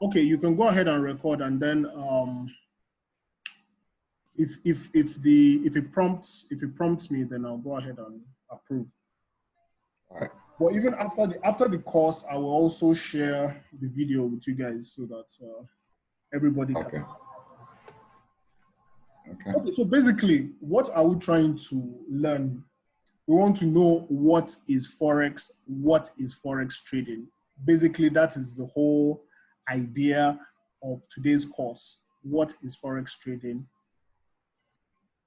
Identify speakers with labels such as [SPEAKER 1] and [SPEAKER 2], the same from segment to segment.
[SPEAKER 1] Okay, you can go ahead and record, and then if it prompts me, then I'll go ahead and approve.
[SPEAKER 2] All right.
[SPEAKER 1] But even after the course, I will also share the video with you guys so that everybody can.
[SPEAKER 2] Okay.
[SPEAKER 1] Okay. So basically, what are we trying to learn? We want to know what is Forex, what is Forex trading. Basically, that is the whole idea of today's course. What is Forex trading?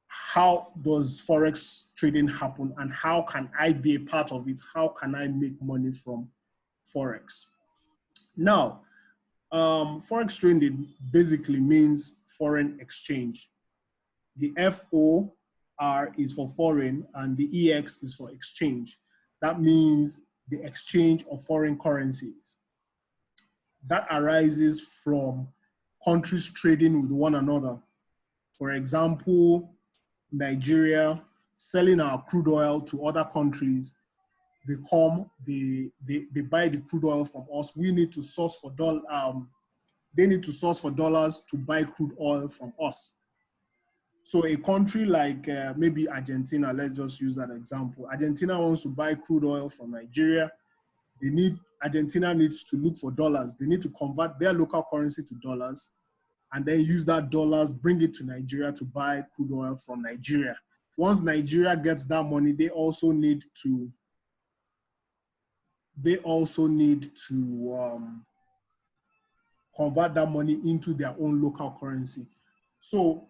[SPEAKER 1] How does Forex trading happen? And how can I be a part of it? How can I make money from Forex? Now, Forex trading basically means foreign exchange. The FOR is for foreign and the EX is for exchange. That means the exchange of foreign currencies. That arises from countries trading with one another. For example, Nigeria selling our crude oil to other countries. They buy the crude oil from us. We need to source for they need to source for dollars to buy crude oil from us. So a country like maybe Argentina, let's just use that example. Argentina wants to buy crude oil from Nigeria. Argentina needs to look for dollars. They need to convert their local currency to dollars and then use that dollars, bring it to Nigeria to buy crude oil from Nigeria. Once Nigeria gets that money, they also need to convert that money into their own local currency. So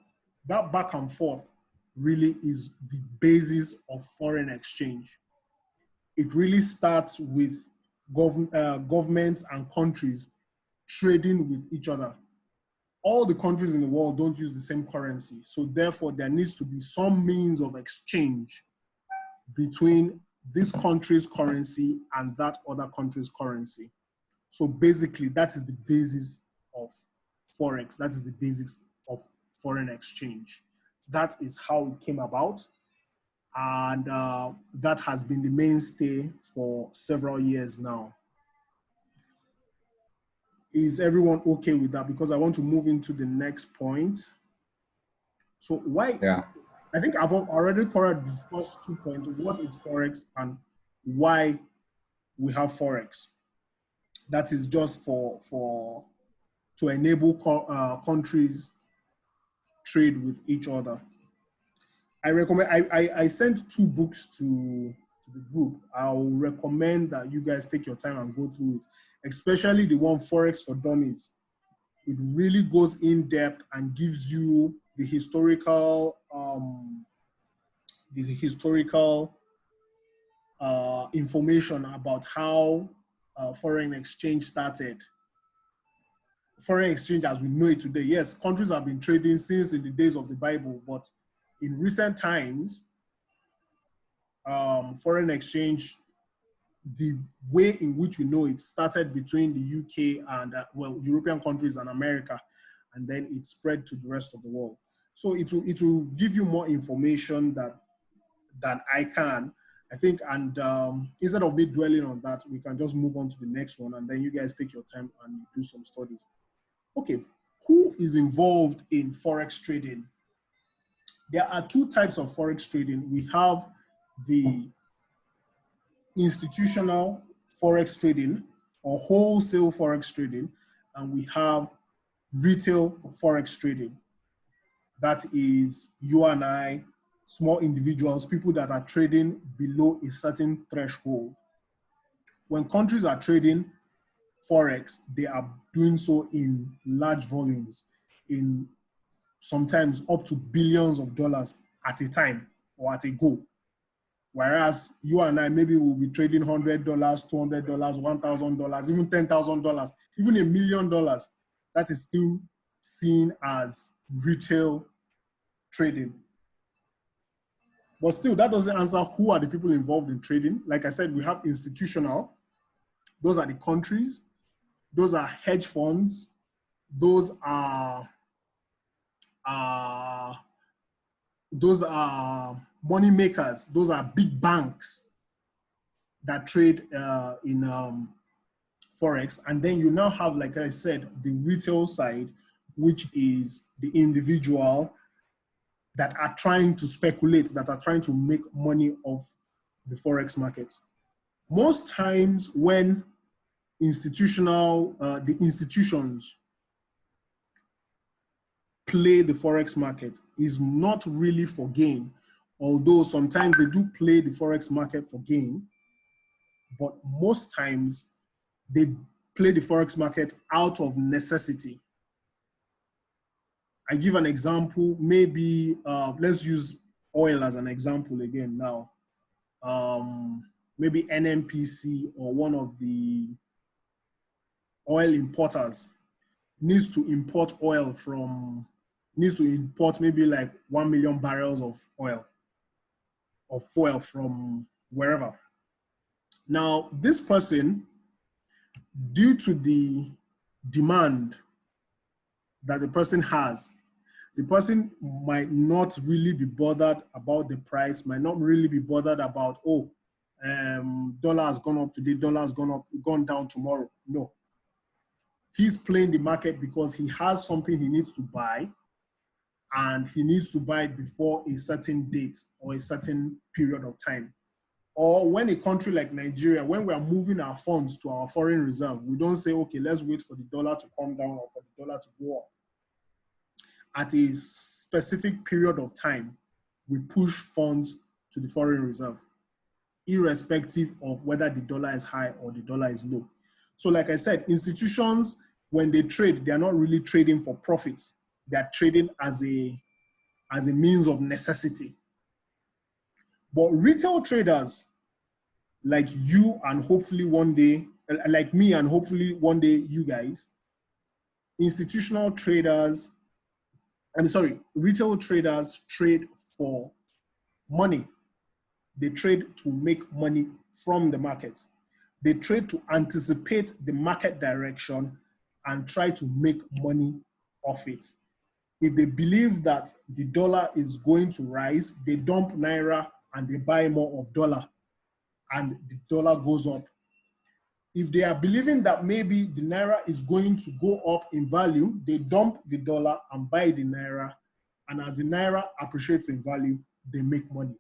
[SPEAKER 1] that back and forth really is the basis of foreign exchange. It really starts with governments and countries trading with each other. All the countries in the world don't use the same currency. So therefore, there needs to be some means of exchange between this country's currency and that other country's currency. So basically, that is the basis of Forex. That is the basics of foreign exchange. That is how it came about. And that has been the mainstay for several years now. Is everyone okay with that? Because I want to move into the next point. So why?
[SPEAKER 2] Yeah.
[SPEAKER 1] I think I've already covered the first 2 points. What is Forex and why we have Forex? That is just to enable countries trade with each other. I recommend, I sent 2 books to the group. I'll recommend that you guys take your time and go through it, especially the one Forex for Dummies. It really goes in depth and gives you the historical information about how foreign exchange started. Foreign exchange as we know it today. Yes, countries have been trading since in the days of the Bible, but in recent times, foreign exchange, the way in which we know it started between the UK and European countries and America, and then it spread to the rest of the world. So it will give you more information than I can, I think. And instead of me dwelling on that, we can just move on to the next one, and then you guys take your time and do some studies. Okay, who is involved in Forex trading? There are 2 types of Forex trading. We have the institutional Forex trading or wholesale Forex trading, and we have retail Forex trading. That is you and I, small individuals, people that are trading below a certain threshold. When countries are trading Forex, they are doing so in large volumes, in sometimes up to billions of dollars at a time or at a go. Whereas you and I, maybe we'll be trading $100, $200, $1,000, even $10,000, even $1 million. That is still seen as retail trading. But still, that doesn't answer who are the people involved in trading. Like I said, we have institutional. Those are the countries. Those are hedge funds. Those are money makers. Those are big banks that trade in Forex. And then you now have, like I said, the retail side, which is the individual that are trying to speculate, that are trying to make money off the Forex market. Most times when the institutions play the Forex market is not really for gain, although sometimes they do play the Forex market for gain, but most times they play the Forex market out of necessity. I give an example, maybe let's use oil as an example again now. Maybe NNPC or one of the oil importers needs to import maybe like 1 million barrels of oil or fuel from wherever. Now, this person, due to the demand that the person has, the person might not really be bothered about the price, might not really be bothered about, dollar has gone up today, dollar has gone down tomorrow. No. He's playing the market because he has something he needs to buy, and he needs to buy it before a certain date or a certain period of time. Or when a country like Nigeria, when we are moving our funds to our foreign reserve, we don't say, okay, let's wait for the dollar to come down or for the dollar to go up. At a specific period of time, we push funds to the foreign reserve, irrespective of whether the dollar is high or the dollar is low. So like I said, institutions, when they trade, they are not really trading for profits. They are trading as a means of necessity. But retail traders, like you and hopefully one day, like me and hopefully one day you guys, retail traders trade for money. They trade to make money from the market. They trade to anticipate the market direction and try to make money off it. If they believe that the dollar is going to rise, they dump Naira and they buy more of dollar and the dollar goes up. If they are believing that maybe the Naira is going to go up in value, they dump the dollar and buy the Naira. And as the Naira appreciates in value, they make money.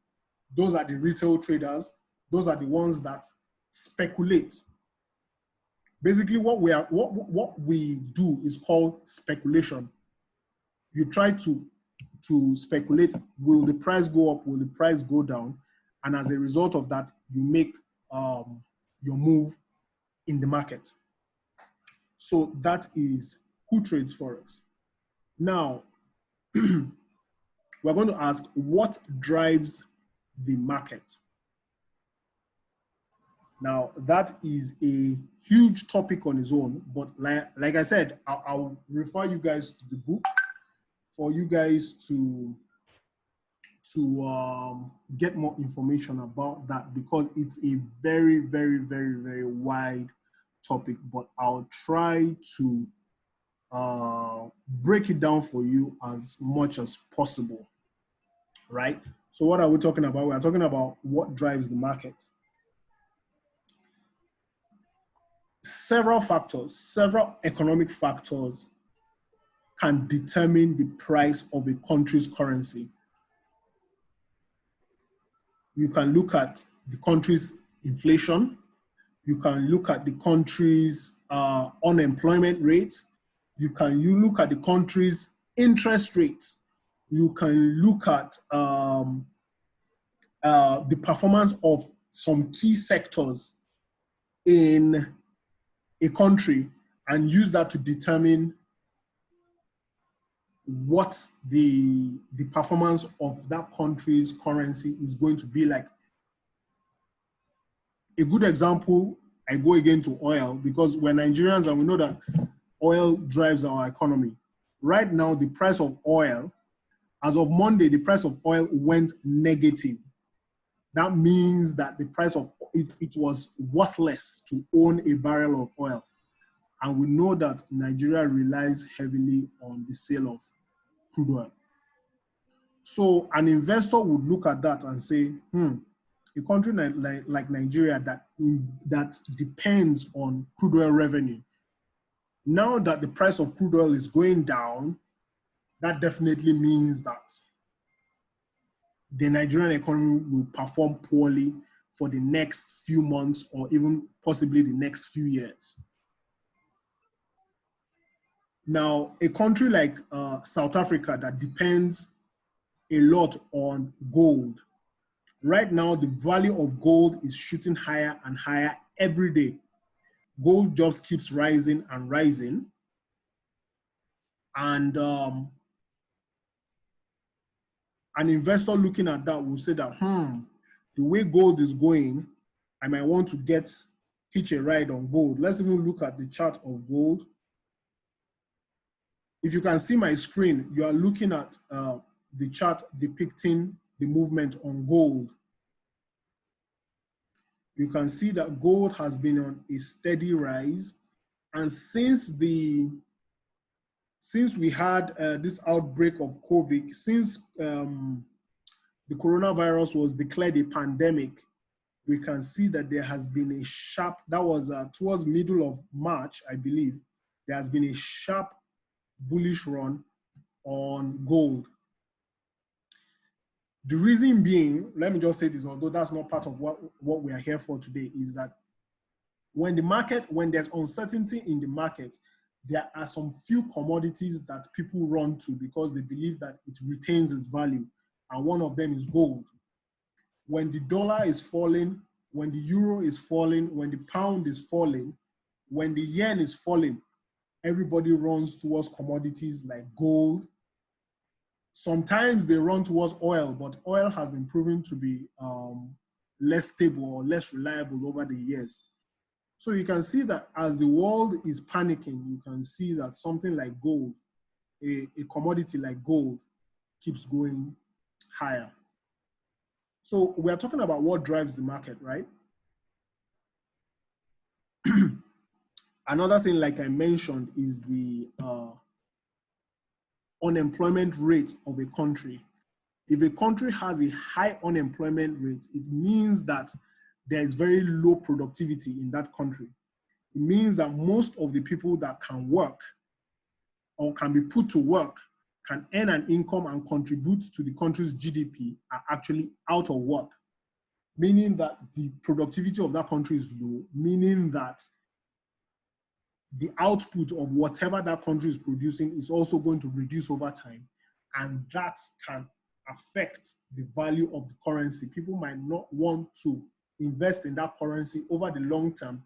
[SPEAKER 1] Those are the retail traders. Those are the ones that speculate. Basically, what we do is called speculation. You try to speculate, will the price go up, will the price go down? And as a result of that, you make your move in the market. So that is who trades Forex. Now, we're going to ask, what drives the market? Now, that is a huge topic on its own, but like I said, I'll refer you guys to the book for you guys to get more information about that, because it's a very, very, very, very wide topic, but I'll try to break it down for you as much as possible, right? So what are we talking about? We're talking about what drives the market. Several factors, several economic factors can determine the price of a country's currency. You can look at the country's inflation. You can look at the country's unemployment rate. You look at the country's interest rates. You can look at the performance of some key sectors in a country and use that to determine what the performance of that country's currency is going to be like. A good example, I go again to oil, because we're Nigerians and we know that oil drives our economy. Right now, the price of oil, as of Monday, the price of oil went negative. That means that the price of it was worthless to own a barrel of oil. And we know that Nigeria relies heavily on the sale of crude oil. So an investor would look at that and say, a country like Nigeria that depends on crude oil revenue. Now that the price of crude oil is going down, that definitely means that the Nigerian economy will perform poorly for the next few months or even possibly the next few years. Now, a country like South Africa that depends a lot on gold, right now the value of gold is shooting higher and higher every day. Gold just keeps rising and rising. And an investor looking at that will say that, the way gold is going, I might want to hitch a ride on gold. Let's even look at the chart of gold. If you can see my screen, you are looking at the chart depicting the movement on gold. You can see that gold has been on a steady rise. And since we had this outbreak of COVID, since the coronavirus was declared a pandemic, we can see that there has been a sharp, that was towards middle of March, I believe, there has been a sharp bullish run on gold. The reason being, let me just say this, although that's not part of what we are here for today, is that when there's uncertainty in the market, there are some few commodities that people run to because they believe that it retains its value. And one of them is gold. When the dollar is falling, when the euro is falling, when the pound is falling, when the yen is falling, everybody runs towards commodities like gold. Sometimes they run towards oil, but oil has been proven to be less stable or less reliable over the years. So you can see that as the world is panicking, you can see that something like gold, a commodity like gold, keeps going higher. So we are talking about what drives the market, right? Another thing, like I mentioned, is the unemployment rate of a country. If a country has a high unemployment rate, it means that there is very low productivity in that country. It means that most of the people that can work or can be put to work, can earn an income and contribute to the country's GDP, are actually out of work, meaning that the productivity of that country is low, meaning that the output of whatever that country is producing is also going to reduce over time. And that can affect the value of the currency. People might not want to invest in that currency over the long term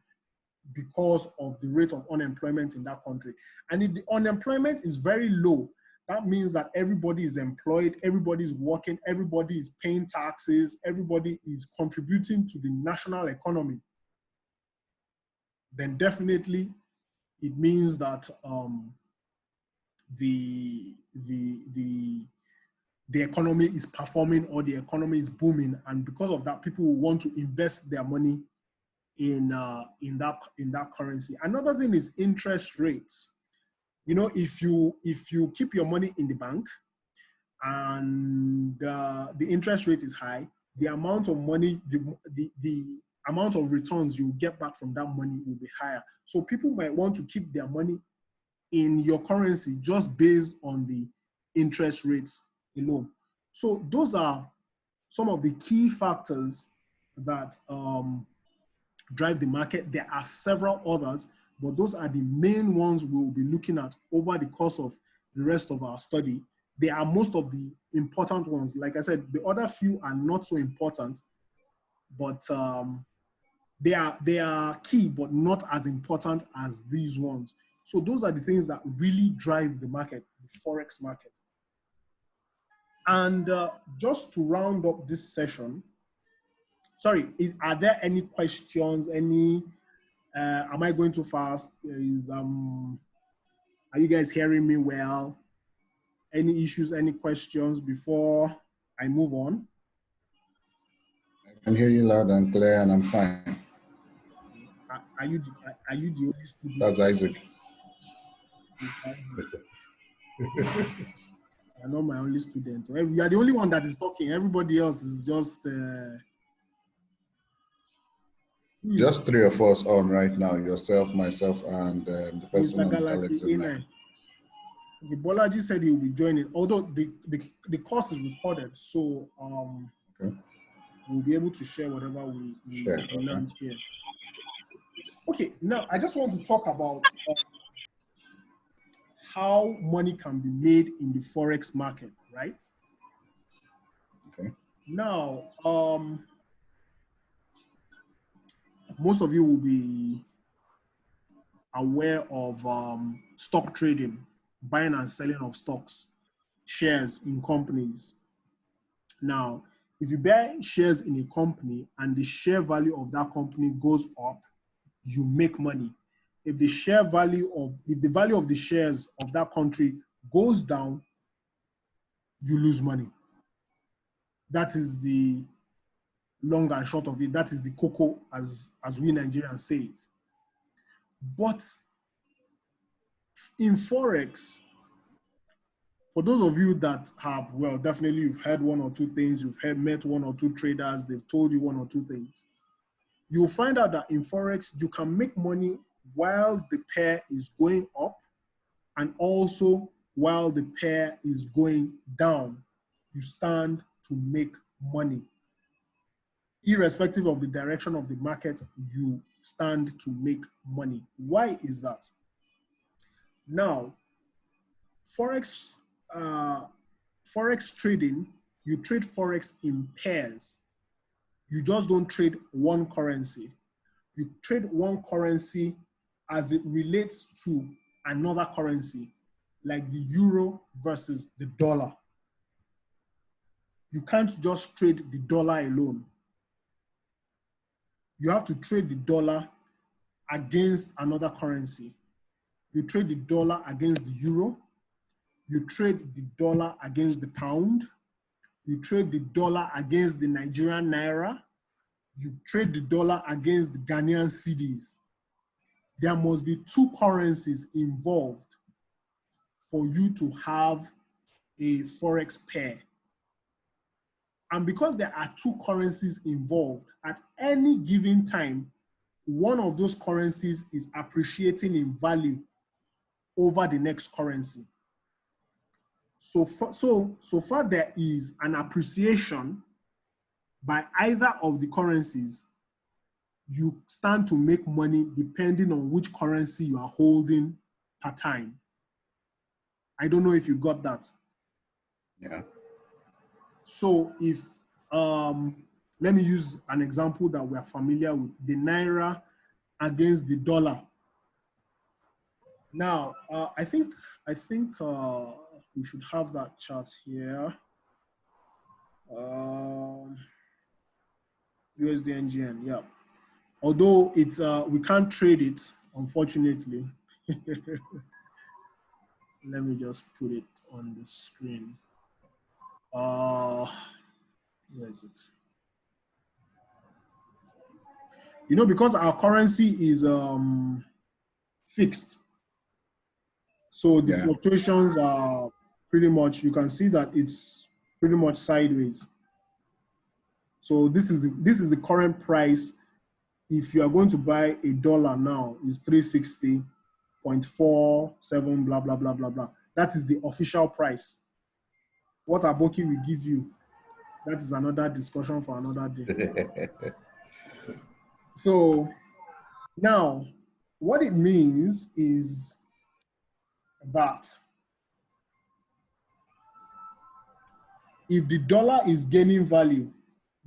[SPEAKER 1] because of the rate of unemployment in that country. And if the unemployment is very low, that means that everybody is employed, everybody is working, everybody is paying taxes, everybody is contributing to the national economy. Then definitely it means that the economy is performing or the economy is booming, and because of that, people will want to invest their money in that currency. Another thing is interest rates. You know, if you keep your money in the bank and the interest rate is high, the amount of money, the amount of returns you get back from that money will be higher. So people might want to keep their money in your currency just based on the interest rates alone. So those are some of the key factors that drive the market. There are several others, but those are the main ones we'll be looking at over the course of the rest of our study. They are most of the important ones. Like I said, the other few are not so important, but they are key, but not as important as these ones. So those are the things that really drive the market, the Forex market. And just to round up this session, sorry, are there any questions? Am I going too fast? Are you guys hearing me well? Any issues, any questions before I move on?
[SPEAKER 2] I can hear you loud and clear, and I'm fine.
[SPEAKER 1] Are you the only student?
[SPEAKER 2] That's Isaac.
[SPEAKER 1] You're not my only student. You are the only one that is talking. Everybody else is just
[SPEAKER 2] Just three of us on right now, yourself, myself, and the person
[SPEAKER 1] Mr.
[SPEAKER 2] on the
[SPEAKER 1] Galaxy
[SPEAKER 2] Alex and
[SPEAKER 1] A9. Okay, Bolaji said he will be joining, although the course is recorded, so
[SPEAKER 2] Okay.
[SPEAKER 1] we'll be able to share whatever we
[SPEAKER 2] Share, okay.
[SPEAKER 1] learned here. Okay, now I just want to talk about how money can be made in the Forex market, right?
[SPEAKER 2] Okay.
[SPEAKER 1] Now, most of you will be aware of stock trading, buying and selling of stocks, shares in companies. Now, if you buy shares in a company and the share value of that company goes up, you make money. If the value of the shares of that country goes down, you lose money. That is the long and short of it. That is the cocoa, as we Nigerians say it. But in Forex, for those of you that have, well, definitely you've heard one or two things, met one or two traders, they've told you one or two things. You'll find out that in Forex, you can make money while the pair is going up and also while the pair is going down. You stand to make money. Irrespective of the direction of the market, you stand to make money. Why is that? Now, Forex trading, you trade Forex in pairs. You just don't trade one currency. You trade one currency as it relates to another currency, like the euro versus the dollar. You can't just trade the dollar alone. You have to trade the dollar against another currency. You trade the dollar against the euro. You trade the dollar against the pound. You trade the dollar against the Nigerian naira. You trade the dollar against the Ghanaian cedis. There must be two currencies involved for you to have a Forex pair. And because there are two currencies involved, at any given time, one of those currencies is appreciating in value over the next currency. So far there is an appreciation by either of the currencies, you stand to make money depending on which currency you are holding per time. I don't know if you got that.
[SPEAKER 2] Yeah.
[SPEAKER 1] So if, let me use an example that we are familiar with, the Naira against the dollar. Now, I think we should have that chart here. USD NGN, yeah. Although it's we can't trade it, unfortunately. Let me just put it on the screen. Where is it? You know, because our currency is fixed, so the fluctuations are pretty much, you can see that it's pretty much sideways. So this is the current price. If you are going to buy a dollar now, is 360.47, blah, blah, blah, blah, blah. That is the official price. What Aboki will give you, that is another discussion for another day. So now, what it means is that if the dollar is gaining value,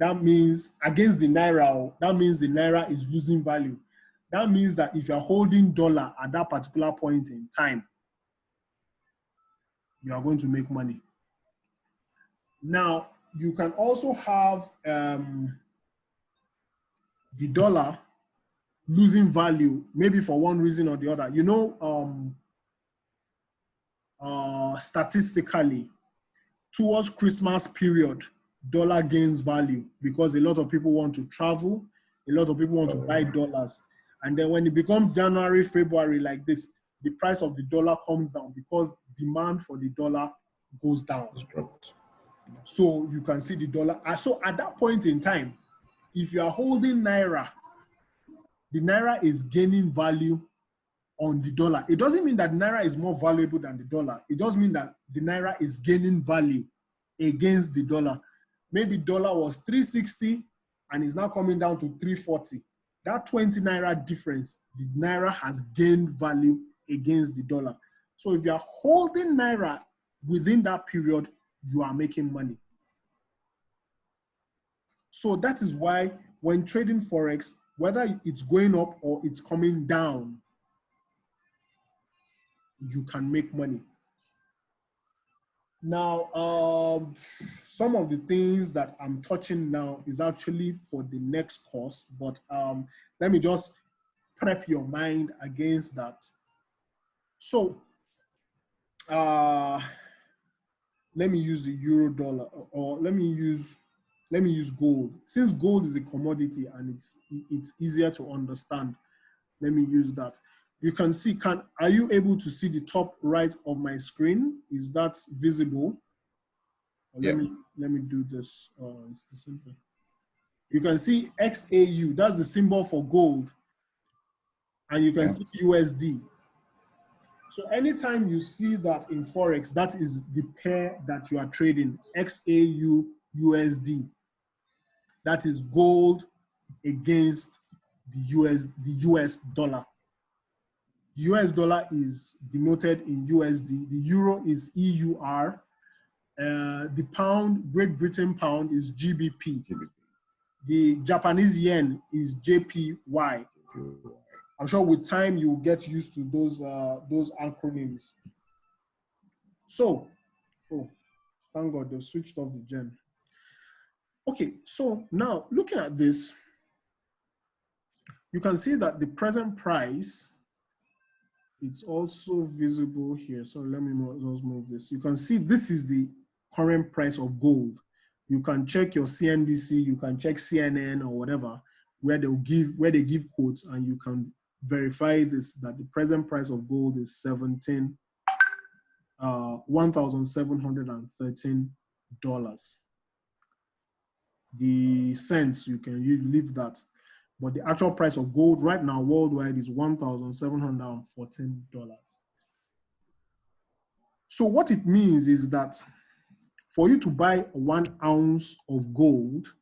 [SPEAKER 1] that means against the Naira, that means the Naira is losing value. That means that if you're holding dollar at that particular point in time, you are going to make money. Now, you can also have the dollar losing value, maybe for one reason or the other. You know, statistically, towards Christmas period, dollar gains value because a lot of people want to travel, a lot of people want to buy dollars. And then when it becomes January, February like this, the price of the dollar comes down because demand for the dollar goes down. So you can see the dollar. So at that point in time, if you are holding Naira the naira is gaining value on the dollar. It doesn't mean that naira is more valuable than the dollar. It just means that the naira is gaining value against the dollar. Maybe dollar was 360 and is now coming down to 340. That 20 naira difference, the naira has gained value against the dollar. So if you are holding naira within that period, you are making money. So that is why when trading Forex, whether it's going up or it's coming down, you can make money. Now, some of the things that I'm touching now is actually for the next course, but let me just prep your mind against that. So, let me use the euro dollar, or let me use gold. Since gold is a commodity and it's easier to understand, let me use that. You can see, are you able to see the top right of my screen? Is that visible?
[SPEAKER 2] Yeah.
[SPEAKER 1] Let me do this. It's the same thing. You can see XAU, that's the symbol for gold. And you can see USD. So anytime you see that in Forex, that is the pair that you are trading, XAU USD. That is gold against the US dollar. US dollar is denoted in USD. The euro is EUR. The pound, Great Britain pound, is GBP. The Japanese yen is JPY. I'm sure with time you'll get used to those acronyms. So, oh, thank God they switched off the gen. Okay, so now looking at this, you can see that the present price, it's also visible here. So let me just move this. You can see this is the current price of gold. You can check your CNBC, you can check CNN or whatever, where they give quotes, and you can verify this, that the present price of gold is $1,713. The cents, you can leave that. But the actual price of gold right now worldwide is $1,714. So what it means is that for you to buy 1 ounce of gold,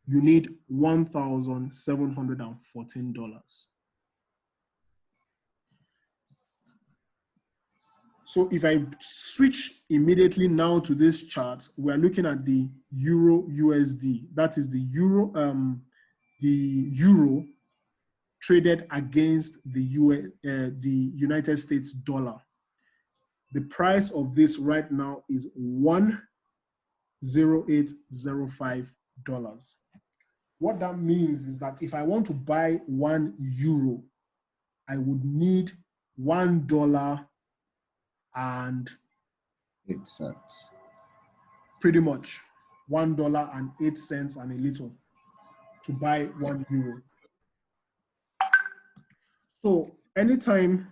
[SPEAKER 1] you need $1,714. So if I switch immediately now to this chart, we're looking at the Euro USD. That is the euro traded against the United States dollar. The price of this right now is $1.0805. What that means is that if I want to buy 1 euro, I would need $1.08. Pretty much $1.08 and a little to buy 1 euro. So anytime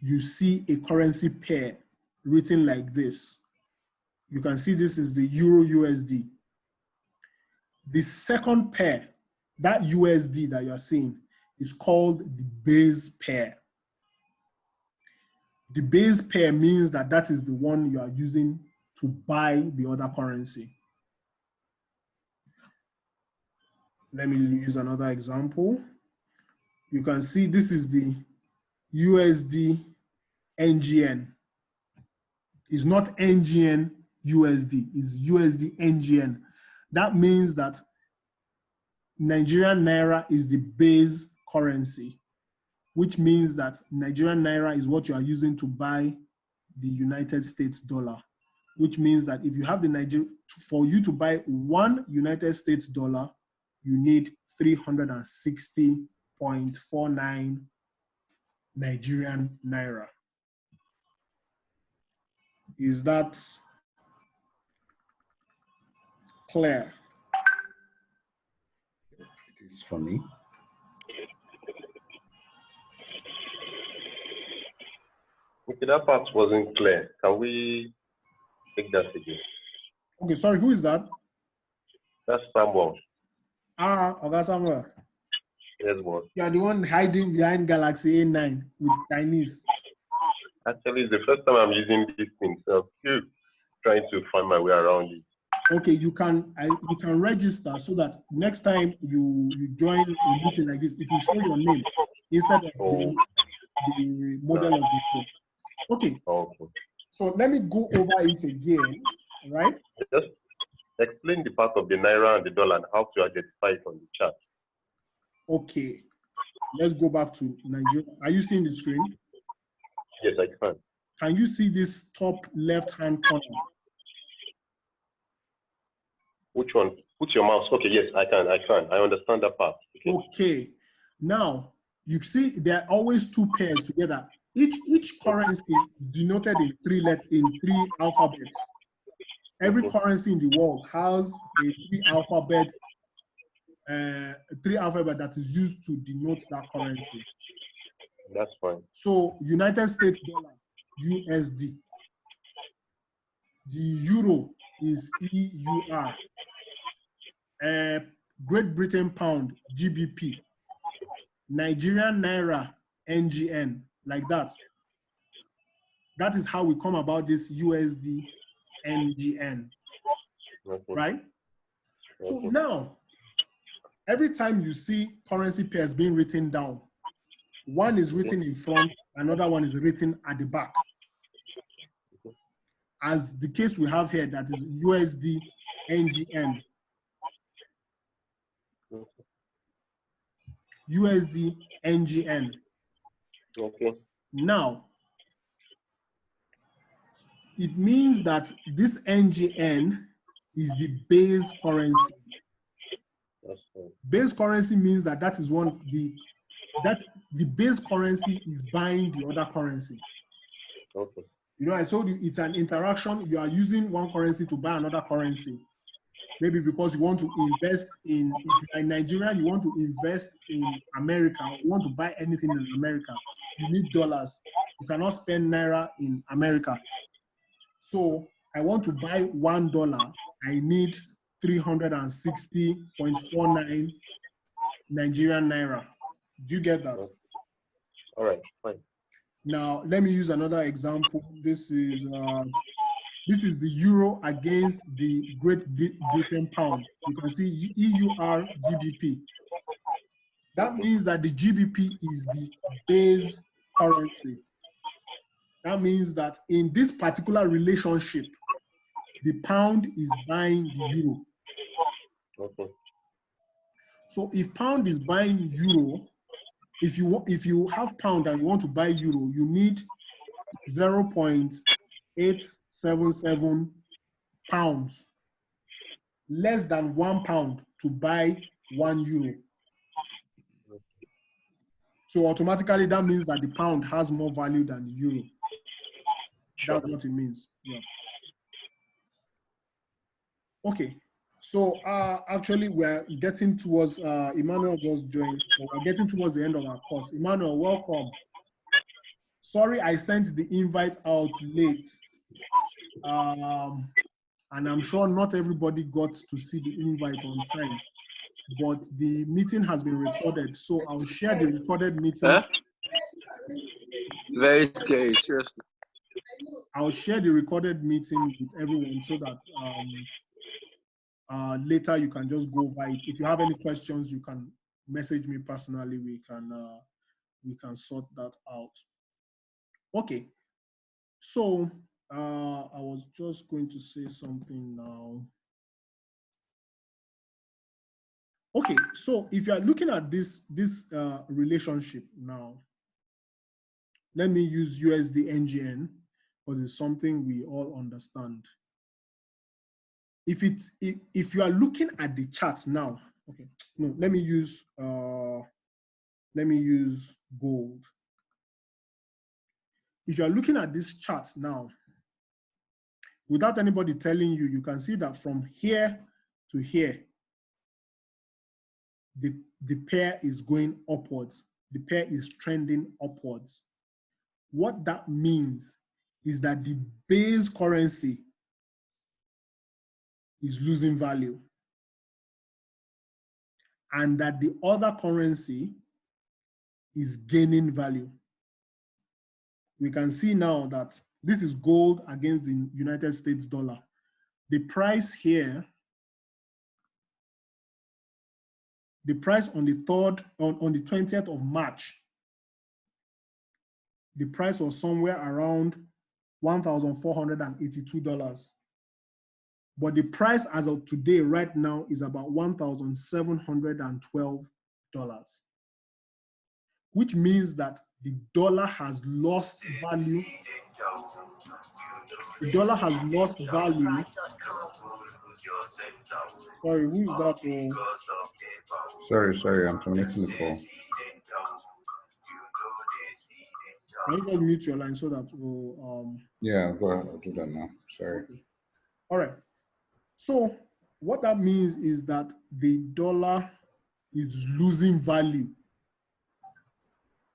[SPEAKER 1] you see a currency pair written like this, you can see this is the Euro USD. The second pair, that USD that you're seeing, is called the base pair. The base pair means that that is the one you are using to buy the other currency. Let me use another example. You can see this is the USD NGN. It's not NGN USD, it's USD NGN. That means that Nigerian Naira is the base currency, which means that Nigerian Naira is what you are using to buy the United States dollar, which means that if you have for you to buy 1 United States dollar, you need 360.49 Nigerian Naira. Is that clear?
[SPEAKER 2] It is for me.
[SPEAKER 3] Okay, that part wasn't clear. Can we take that again?
[SPEAKER 1] Okay, sorry, who is that?
[SPEAKER 3] That's Samuel.
[SPEAKER 1] Oga Samuel.
[SPEAKER 3] Yes, boss.
[SPEAKER 1] You are the one hiding behind Galaxy A9 with Chinese.
[SPEAKER 3] Actually, it's the first time I'm using this thing, so I'm still trying to find my way around it.
[SPEAKER 1] Okay, you can register so that next time you join a meeting like this, it will show your name instead of the model of the phone. Okay.
[SPEAKER 3] Okay.
[SPEAKER 1] So let me go over it again, right?
[SPEAKER 3] Just explain the part of the Naira and the dollar and how to identify it on the chart.
[SPEAKER 1] Okay. Let's go back to Nigeria. Are you seeing the screen?
[SPEAKER 3] Yes, I can.
[SPEAKER 1] Can you see this top left-hand corner?
[SPEAKER 3] Which one? Put your mouse. Okay, yes, I can. I understand that part.
[SPEAKER 1] Okay. Now, you see there are always two pairs together. Each currency is denoted in three alphabets. Every currency in the world has a three alphabet that is used to denote that currency.
[SPEAKER 3] That's fine.
[SPEAKER 1] So United States dollar, USD. The euro is EUR. Great Britain pound, GBP. Nigerian naira, NGN, like that. That is how we come about this USD, NGN, right? So now, every time you see currency pairs being written down, one is written in front, another one is written at the back. As the case we have here, that is USD, NGN. USD, NGN.
[SPEAKER 3] Okay.
[SPEAKER 1] Now, it means that this NGN is the base currency. Base currency means that is the base currency is buying the other currency.
[SPEAKER 3] Okay.
[SPEAKER 1] You know, I told you it's an interaction. You are using one currency to buy another currency. Maybe because you want to invest in, if you're in Nigeria, you want to invest in America, you want to buy anything in America, you need dollars. You cannot spend Naira in America. So I want to buy $1, I need 360.49 Nigerian Naira. Do you get that?
[SPEAKER 3] All right, fine.
[SPEAKER 1] Now, let me use another example. This is the euro against the Great Britain pound. You can see EUR GBP. That means that the GBP is the base currency. That means that in this particular relationship, the pound is buying the euro.
[SPEAKER 3] Okay. So
[SPEAKER 1] if pound is buying euro, if you have pound and you want to buy euro, you need 0.877 pounds, less than 1 pound to buy 1 euro. So automatically that means that the pound has more value than the euro. That's what it means. Yeah. Okay. So actually we're getting towards, Emmanuel just joined, we're getting towards the end of our course. Emmanuel, welcome. Sorry, I sent the invite out late. And I'm sure not everybody got to see the invite on time, but the meeting has been recorded. So I'll share the recorded meeting.
[SPEAKER 4] Huh? Very scary, seriously.
[SPEAKER 1] I'll share the recorded meeting with everyone so that later you can just go over it. If you have any questions, you can message me personally. We can sort that out. Okay. So I was just going to say something now. Okay, so if you are looking at this relationship now, let me use USD NGN because it's something we all understand. If you are looking at the chart now, okay, no, let me use gold. If you are looking at this chart now, without anybody telling you, you can see that from here to here, the pair is going upwards. The pair is trending upwards. What that means is that the base currency is losing value and that the other currency is gaining value. We can see now that this is gold against the United States dollar. The price here, the price on the 20th of March, the price was somewhere around $1,482. But the price as of today, right now, is about $1,712, which means that the dollar has lost value. The dollar has lost value. Sorry, who is that?
[SPEAKER 2] Sorry, I'm terminating the call.
[SPEAKER 1] Can you just mute your line so that we'll
[SPEAKER 2] Yeah, go ahead. I'll do that now. Sorry.
[SPEAKER 1] Okay. All right. So what that means is that the dollar is losing value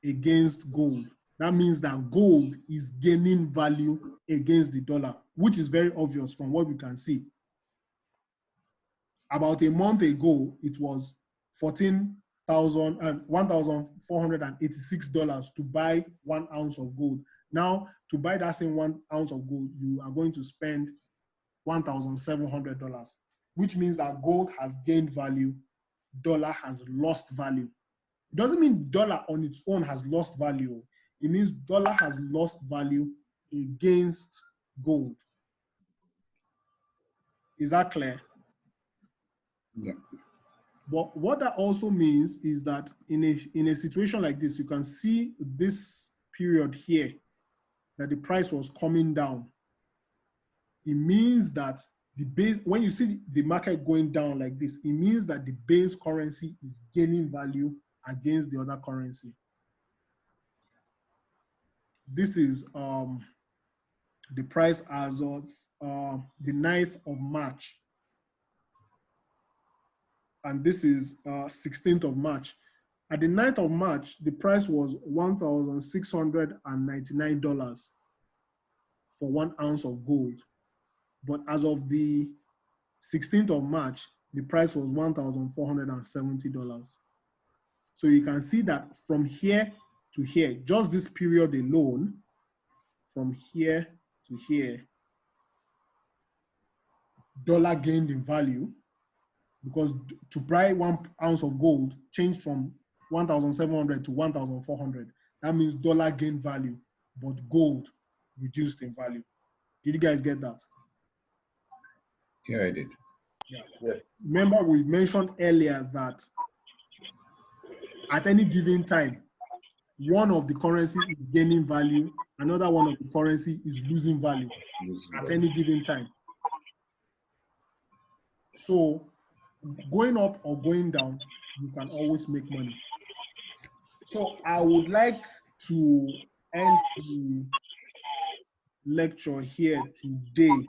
[SPEAKER 1] against gold. That means that gold is gaining value against the dollar, which is very obvious from what we can see. About a month ago, it was $1,486 to buy 1 ounce of gold. Now, to buy that same 1 ounce of gold, you are going to spend $1,700, which means that gold has gained value, dollar has lost value. It doesn't mean dollar on its own has lost value. It means dollar has lost value against gold. Is that clear?
[SPEAKER 2] Yeah.
[SPEAKER 1] But what that also means is that in a situation like this, you can see this period here that the price was coming down. It means that the base, when you see the market going down like this, it means that the base currency is gaining value against the other currency. This is the price as of the 9th of March. And this is 16th of March. At the 9th of March, the price was $1,699 for 1 ounce of gold. But as of the 16th of March, the price was $1,470. So you can see that from here to here, just this period alone, from here to here, dollar gained in value because to buy 1 ounce of gold changed from 1,700 to 1,400. That means dollar gained value, but gold reduced in value. Did you guys get that?
[SPEAKER 2] Yeah, I did.
[SPEAKER 1] Yeah. Remember, we mentioned earlier that at any given time, one of the currency is gaining value, another one of the currency is losing value at any given time. So going up or going down, you can always make money. So I would like to end the lecture here today.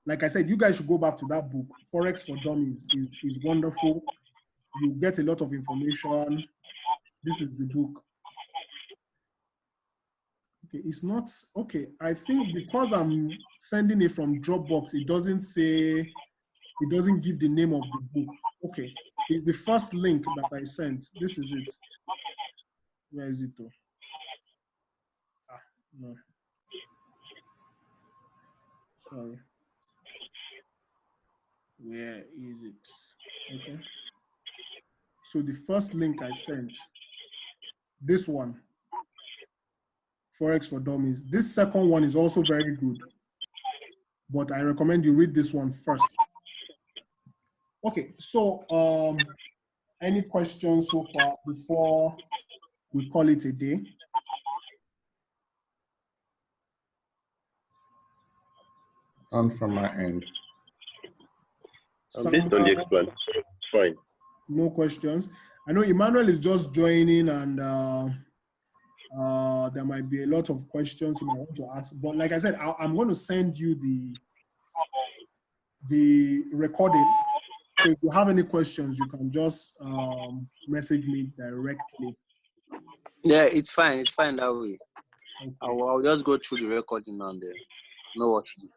[SPEAKER 1] Like I said, you guys should go back to that book. Forex for Dummies is wonderful. You get a lot of information. This is the book. Okay, it's not, okay. I think because I'm sending it from Dropbox, it doesn't say, it doesn't give the name of the book. Okay, it's the first link that I sent. This is it. Where is it though? Ah, no. Sorry. Where is it? Okay. So the first link I sent, this one, Forex for Dummies. This second one is also very good, but I recommend you read this one first. Okay, so any questions so far before we call it a day?
[SPEAKER 2] On from my end.
[SPEAKER 3] Based on the explanation, it's fine.
[SPEAKER 1] No questions. I know Emmanuel is just joining and there might be a lot of questions you might want to ask. But like I said, I'm going to send you the recording. So if you have any questions, you can just message me directly.
[SPEAKER 4] Yeah, it's fine. It's fine that way.
[SPEAKER 1] Okay.
[SPEAKER 4] I'll just go through the recording and know what to do.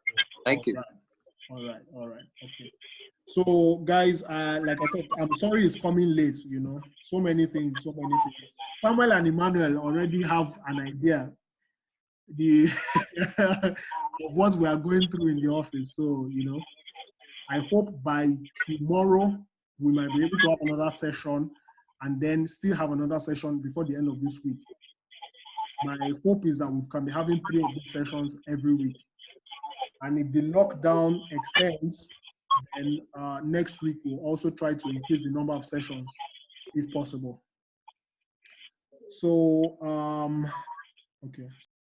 [SPEAKER 4] Thank you.
[SPEAKER 1] Right. All right. Okay. So, guys, like I said, I'm sorry it's coming late. You know, so many things. Samuel and Emmanuel already have an idea of what we are going through in the office. So, you know, I hope by tomorrow we might be able to have another session and then still have another session before the end of this week. My hope is that we can be having 3 of these sessions every week. And if the lockdown extends, then next week we'll also try to increase the number of sessions if possible. So, okay.